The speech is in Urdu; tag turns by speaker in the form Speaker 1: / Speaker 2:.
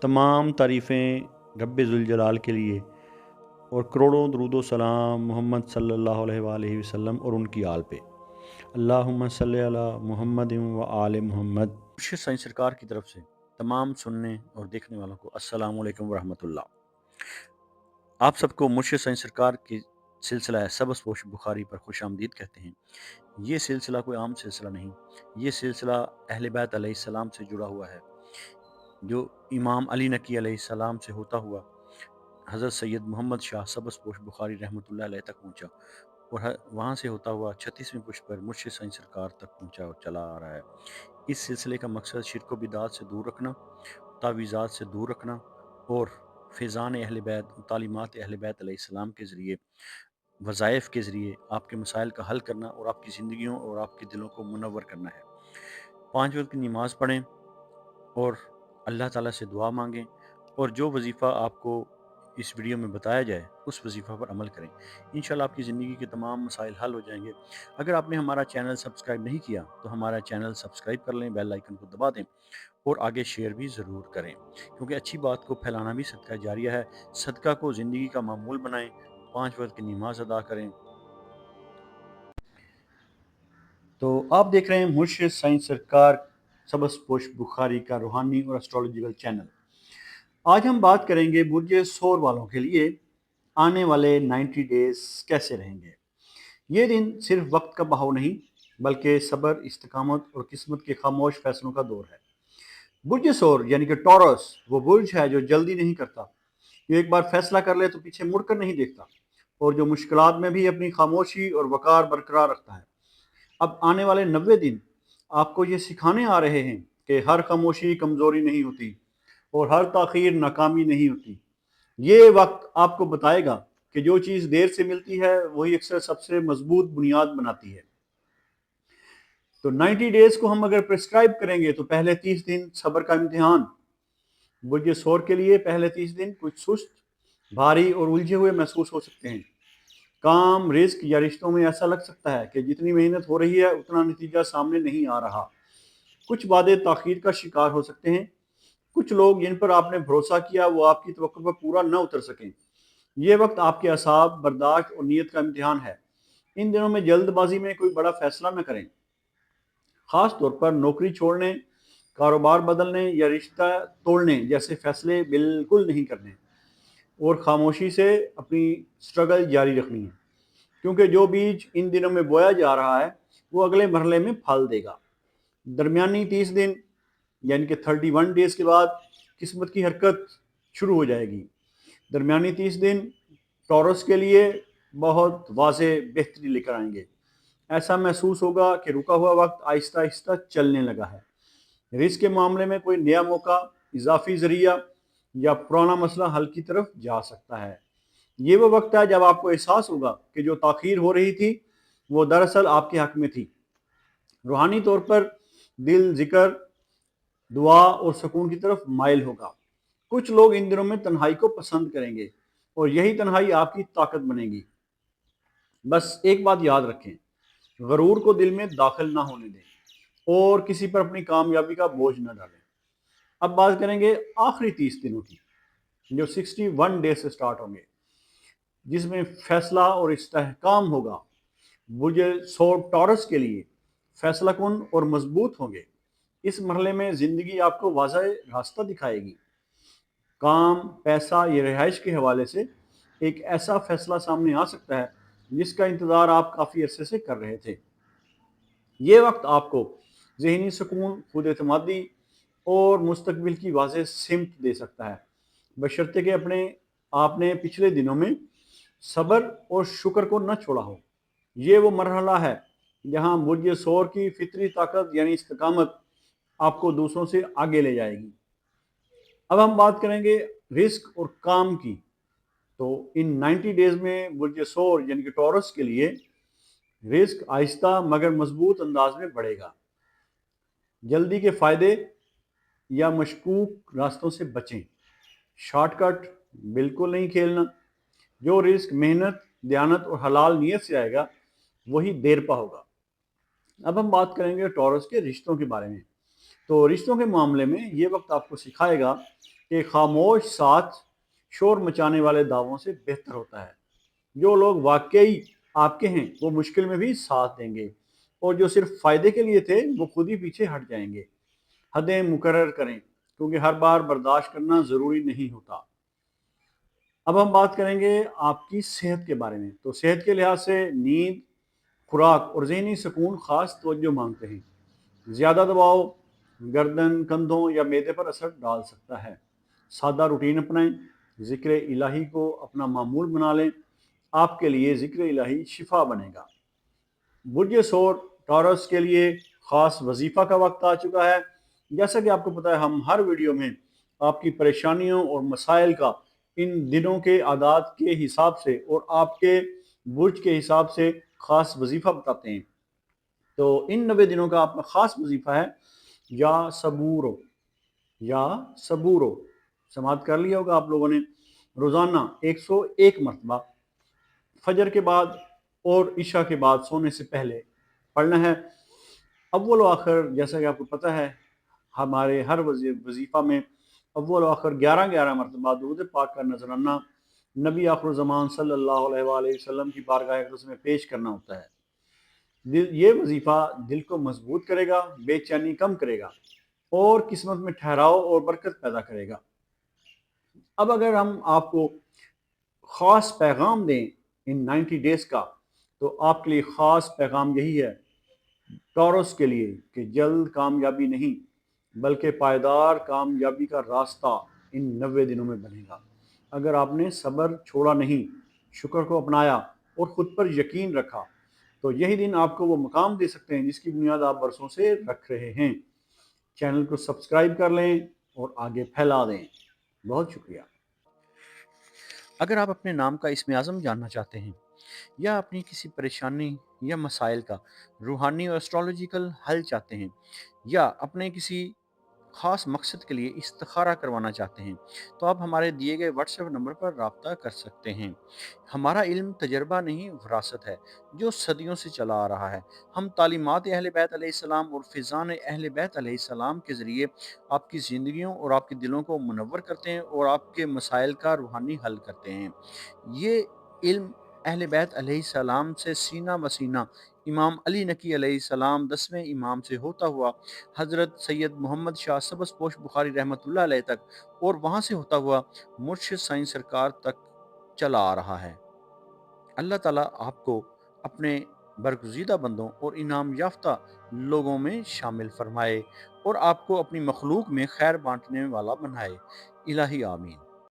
Speaker 1: تمام تعریفیں رب ذوالجلال کے لیے اور کروڑوں درود و سلام محمد صلی اللہ علیہ وآلہ وسلم اور ان کی آل پہ۔ اللہم صلی علی محمد و آل محمد۔ مرشد سائیں سرکار کی طرف سے تمام سننے اور دیکھنے والوں کو السلام علیکم ورحمۃ اللہ۔ آپ سب کو مرشد سائیں سرکار کی سلسلہ سبز پوش بخاری پر خوش آمدید کہتے ہیں۔ یہ سلسلہ کوئی عام سلسلہ نہیں، یہ سلسلہ اہل بیت علیہ السلام سے جڑا ہوا ہے، جو امام علی نقی علیہ السلام سے ہوتا ہوا حضرت سید محمد شاہ سبز پوش بخاری رحمۃ اللہ علیہ تک پہنچا، اور وہاں سے ہوتا ہوا 36ویں پشت پر مرشد سائیں سرکار تک پہنچا اور چلا آ رہا ہے۔ اس سلسلے کا مقصد شرک و بدعات سے دور رکھنا، تعویذات سے دور رکھنا اور فیضان اہل بیت، تعلیمات اہل بیت علیہ السلام کے ذریعے، وظائف کے ذریعے آپ کے مسائل کا حل کرنا اور آپ کی زندگیوں اور آپ کے دلوں کو منور کرنا ہے۔ 5 وقت کی نماز پڑھیں اور اللہ تعالیٰ سے دعا مانگیں، اور جو وظیفہ آپ کو اس ویڈیو میں بتایا جائے اس وظیفہ پر عمل کریں۔ انشاءاللہ آپ کی زندگی کے تمام مسائل حل ہو جائیں گے۔ اگر آپ نے ہمارا چینل سبسکرائب نہیں کیا تو ہمارا چینل سبسکرائب کر لیں، بیل آئیکن کو دبا دیں اور آگے شیئر بھی ضرور کریں، کیونکہ اچھی بات کو پھیلانا بھی صدقہ جاریہ ہے۔ صدقہ کو زندگی کا معمول بنائیں، 5 وقت کی نماز ادا کریں۔ تو آپ دیکھ رہے ہیں مرشد سائیں سرکار سبز پوش بخاری کا روحانی اور اسٹرالوجیکل چینل۔ آج ہم بات کریں گے برج ثور والوں کے لیے آنے والے 90 ڈیز کیسے رہیں گے۔ یہ دن صرف وقت کا بہاؤ نہیں، بلکہ صبر، استقامت اور قسمت کے خاموش فیصلوں کا دور ہے۔ برج ثور یعنی کہ ٹورس وہ برج ہے جو جلدی نہیں کرتا، جو ایک بار فیصلہ کر لے تو پیچھے مڑ کر نہیں دیکھتا، اور جو مشکلات میں بھی اپنی خاموشی اور وقار برقرار رکھتا ہے۔ اب آنے والے 90 دن آپ کو یہ سکھانے آ رہے ہیں کہ ہر خاموشی کمزوری نہیں ہوتی اور ہر تاخیر ناکامی نہیں ہوتی۔ یہ وقت آپ کو بتائے گا کہ جو چیز دیر سے ملتی ہے وہی اکثر سب سے مضبوط بنیاد بناتی ہے۔ تو 90 ڈیز کو ہم اگر پرسکرائب کریں گے تو پہلے 30 دن صبر کا امتحان۔ برج ثور کے لیے پہلے 30 دن کچھ سست، بھاری اور الجھے ہوئے محسوس ہو سکتے ہیں۔ کام، رزق یا رشتوں میں ایسا لگ سکتا ہے کہ جتنی محنت ہو رہی ہے اتنا نتیجہ سامنے نہیں آ رہا۔ کچھ وعدے تاخیر کا شکار ہو سکتے ہیں، کچھ لوگ جن پر آپ نے بھروسہ کیا وہ آپ کی توقع پر پورا نہ اتر سکیں۔ یہ وقت آپ کے اعصاب، برداشت اور نیت کا امتحان ہے۔ ان دنوں میں جلد بازی میں کوئی بڑا فیصلہ نہ کریں، خاص طور پر نوکری چھوڑنے، کاروبار بدلنے یا رشتہ توڑنے جیسے فیصلے بالکل نہیں کرنے، اور خاموشی سے اپنی سٹرگل جاری رکھنی ہے، کیونکہ جو بیج ان دنوں میں بویا جا رہا ہے وہ اگلے مرحلے میں پھل دے گا۔ درمیانی 30 دن یعنی کہ 31 ڈیز کے بعد قسمت کی حرکت شروع ہو جائے گی۔ درمیانی 30 دن ٹورس کے لیے بہت واضح بہتری لے کر آئیں گے۔ ایسا محسوس ہوگا کہ رکا ہوا وقت آہستہ آہستہ چلنے لگا ہے۔ رزق کے معاملے میں کوئی نیا موقع، اضافی ذریعہ یا پرانا مسئلہ حل کی طرف جا سکتا ہے۔ یہ وہ وقت ہے جب آپ کو احساس ہوگا کہ جو تاخیر ہو رہی تھی وہ دراصل آپ کے حق میں تھی۔ روحانی طور پر دل ذکر، دعا اور سکون کی طرف مائل ہوگا۔ کچھ لوگ ان دنوں میں تنہائی کو پسند کریں گے اور یہی تنہائی آپ کی طاقت بنے گی۔ بس ایک بات یاد رکھیں، غرور کو دل میں داخل نہ ہونے دیں اور کسی پر اپنی کامیابی کا بوجھ نہ ڈالیں۔ اب بات کریں گے آخری 30 دنوں کی، جو 61 ڈیز سے سٹارٹ ہوں گے، جس میں فیصلہ اور استحکام ہوگا۔ برج ثور ٹورس کے لیے فیصلہ کن اور مضبوط ہوں گے۔ اس مرحلے میں زندگی آپ کو واضح راستہ دکھائے گی۔ کام، پیسہ یا رہائش کے حوالے سے ایک ایسا فیصلہ سامنے آ سکتا ہے جس کا انتظار آپ کافی عرصے سے کر رہے تھے۔ یہ وقت آپ کو ذہنی سکون، خود اعتمادی اور مستقبل کی واضح سمت دے سکتا ہے، بشرطے کہ آپ نے پچھلے دنوں میں صبر اور شکر کو نہ چھوڑا ہو۔ یہ وہ مرحلہ ہے جہاں برج ثور کی فطری طاقت یعنی استقامت آپ کو دوسروں سے آگے لے جائے گی۔ اب ہم بات کریں گے رزق اور کام کی۔ تو ان 90 ڈیز میں برج ثور یعنی کہ ٹورس کے لیے رزق آہستہ مگر مضبوط انداز میں بڑھے گا۔ جلدی کے فائدے یا مشکوک راستوں سے بچیں۔ شارٹ کٹ بالکل نہیں کھیلنا۔ جو رزق محنت، دیانت اور حلال نیت سے آئے گا وہی دیر پا ہوگا۔ اب ہم بات کریں گے ٹورس کے رشتوں کے بارے میں۔ تو رشتوں کے معاملے میں یہ وقت آپ کو سکھائے گا کہ خاموش ساتھ شور مچانے والے دعووں سے بہتر ہوتا ہے۔ جو لوگ واقعی آپ کے ہیں وہ مشکل میں بھی ساتھ دیں گے، اور جو صرف فائدے کے لیے تھے وہ خود ہی پیچھے ہٹ جائیں گے۔ حدیں مقرر کریں، کیونکہ ہر بار برداشت کرنا ضروری نہیں ہوتا۔ اب ہم بات کریں گے آپ کی صحت کے بارے میں۔ تو صحت کے لحاظ سے نیند، خوراک اور ذہنی سکون خاص توجہ مانگتے ہیں۔ زیادہ دباؤ گردن، کندھوں یا معدے پر اثر ڈال سکتا ہے۔ سادہ روٹین اپنائیں، ذکر الہی کو اپنا معمول بنا لیں، آپ کے لیے ذکر الہی شفا بنے گا۔ برج سور ٹورس کے لیے خاص وظیفہ کا وقت آ چکا ہے۔ جیسا کہ آپ کو پتہ ہے، ہم ہر ویڈیو میں آپ کی پریشانیوں اور مسائل کا ان دنوں کے عادات کے حساب سے اور آپ کے برج کے حساب سے خاص وظیفہ بتاتے ہیں۔ تو ان 90 دنوں کا آپ کا خاص وظیفہ ہے یا صبورو، یا صبورو، سماعت کر لیا ہوگا آپ لوگوں نے۔ روزانہ 101 مرتبہ فجر کے بعد اور عشاء کے بعد سونے سے پہلے پڑھنا ہے۔ اول و آخر جیسا کہ آپ کو پتہ ہے، ہمارے ہر وظیفہ میں اول و آخر 11 مرتبہ درود پاک کا نذرانہ نبی آخر الزمان صلی اللہ علیہ وآلہ وسلم کی بارگاہ اقدس میں پیش کرنا ہوتا ہے۔ یہ وظیفہ دل کو مضبوط کرے گا، بے چینی کم کرے گا اور قسمت میں ٹھہراؤ اور برکت پیدا کرے گا۔ اب اگر ہم آپ کو خاص پیغام دیں ان 90 ڈیز کا، تو آپ کے لیے خاص پیغام یہی ہے ٹورس کے لیے کہ جلد کامیابی نہیں بلکہ پائیدار کامیابی کا راستہ ان 90 دنوں میں بنے گا۔ اگر آپ نے صبر چھوڑا نہیں، شکر کو اپنایا اور خود پر یقین رکھا، تو یہی دن آپ کو وہ مقام دے سکتے ہیں جس کی بنیاد آپ برسوں سے رکھ رہے ہیں۔ چینل کو سبسکرائب کر لیں اور آگے پھیلا دیں۔ بہت شکریہ۔ اگر آپ اپنے نام کا اسم اعظم جاننا چاہتے ہیں یا اپنی کسی پریشانی یا مسائل کا روحانی اور اسٹرالوجیکل حل چاہتے ہیں یا اپنے کسی خاص مقصد کے لیے استخارہ کروانا چاہتے ہیں، تو آپ ہمارے دیے گئے واٹس ایپ نمبر پر رابطہ کر سکتے ہیں۔ ہمارا علم تجربہ نہیں، وراثت ہے جو صدیوں سے چلا آ رہا ہے۔ ہم تعلیمات اہل بیت علیہ السلام اور فیضان اہل بیت علیہ السلام کے ذریعے آپ کی زندگیوں اور آپ کے دلوں کو منور کرتے ہیں اور آپ کے مسائل کا روحانی حل کرتے ہیں۔ یہ علم اہل بیت علیہ السلام سے سینہ بسینہ امام علی نقی علیہ السلام 10ویں امام سے ہوتا ہوا حضرت سید محمد شاہ سبز پوش بخاری رحمۃ اللہ علیہ تک اور وہاں سے ہوتا ہوا مرشد سائنس سرکار تک چلا آ رہا ہے۔ اللہ تعالیٰ آپ کو اپنے برگزیدہ بندوں اور انعام یافتہ لوگوں میں شامل فرمائے اور آپ کو اپنی مخلوق میں خیر بانٹنے والا بنائے۔ الہی آمین۔